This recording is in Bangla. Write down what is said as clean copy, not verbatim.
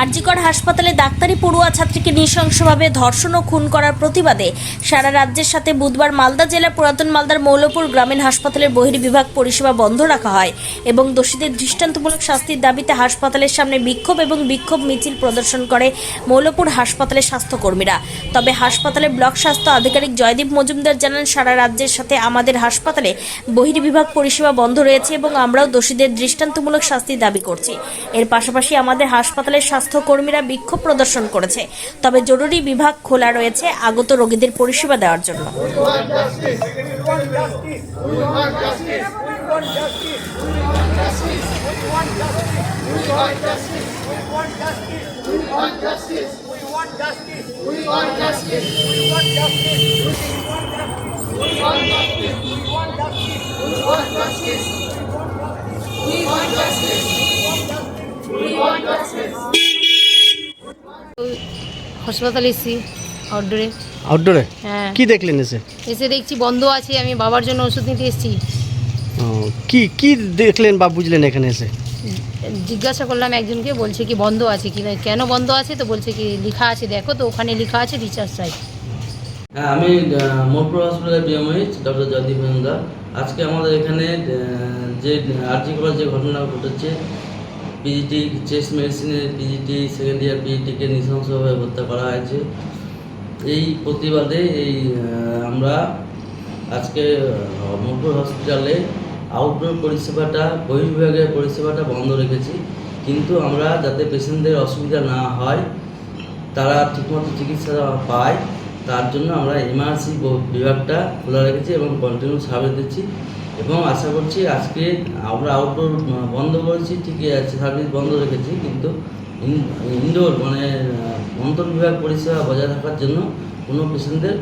আরজিকর হাসপাতালে ডাক্তারি পড়ুয়া ছাত্রীকে নৃশংসভাবে ধর্ষণ ও খুন করার প্রতিবাদে সারা রাজ্যের সাথে বুধবার মালদা জেলা পুরাতন মালদার মৌলপুর গ্রামীণ হাসপাতালের বহির্বিভাগ পরিষেবা বন্ধ রাখা হয় এবং দোষীদের দৃষ্টান্তমূলক শাস্তির দাবিতে হাসপাতালের সামনে বিক্ষোভ মিছিল প্রদর্শন করে মৌলপুর হাসপাতালের স্বাস্থ্যকর্মীরা। তবে হাসপাতালের ব্লক স্বাস্থ্য আধিকারিক জয়দীপ মজুমদার জানান, সারা রাজ্যের সাথে আমাদের হাসপাতালে বহির্বিভাগ পরিষেবা বন্ধ রয়েছে এবং আমরাও দোষীদের দৃষ্টান্তমূলক শাস্তির দাবি করছি। এর পাশাপাশি আমাদের হাসপাতালের স্বাস্থ্যকর্মীরা বিক্ষোভ প্রদর্শন করেছে, তবে জরুরি বিভাগ খোলা রয়েছে আগত রোগীদের পরিষেবা দেওয়ার জন্য। হাসপাতালে এসেছি আউটডোরে। হ্যাঁ, কি দেখলেন এসে দেখছি বন্ধ আছে। আমি বাবার জন্য ওষুধ নিতে এসেছি। কি কি দেখলেন বা বুঝলেন এখানে এসে? জিজ্ঞাসা করলাম একজনকে, বলছে কি বন্ধ আছে। কি কেন বন্ধ আছে? তো বলছে কি লেখা আছে, দেখো তো ওখানে লেখা আছে রিচার্জ চাই। হ্যাঁ, আমি মোরপুর হসপিটালের বিএমএইচ ডক্টর জয়দীপ মজুমদার। আজকে আমাদের এখানে যে আরজিকর যে ঘটনা ঘটেছে, পিজিটি চেস্ট মেডিসিনের পিজিটি সেকেন্ড ইয়ার পিজিটিকে নৃশংসভাবে হত্যা করা হয়েছে, এই প্রতিবাদে আমরা আজকে মোরপুর হসপিটালে আউটডোর পরিষেবাটা বহির্বিভাগের পরিষেবাটা বন্ধ রেখেছি। কিন্তু আমরা যাতে পেশেন্টদের অসুবিধা না হয়, তারা ঠিকমতো চিকিৎসা পায়, তার জন্য আমরা এমার্জেন্সি বিভাগটা খোলা রেখেছি এবং কন্টিনিউ সার্ভিস দিচ্ছি। এবং আশা করছি আজকে আমরা আউটডোর বন্ধ করেছি, ঠিকই আছে, সার্ভিস বন্ধ রেখেছি, কিন্তু ইনডোর মানে অন্তর্বিভাগ পরিষেবা বজায় থাকার জন্য কোনো পেশেন্টদের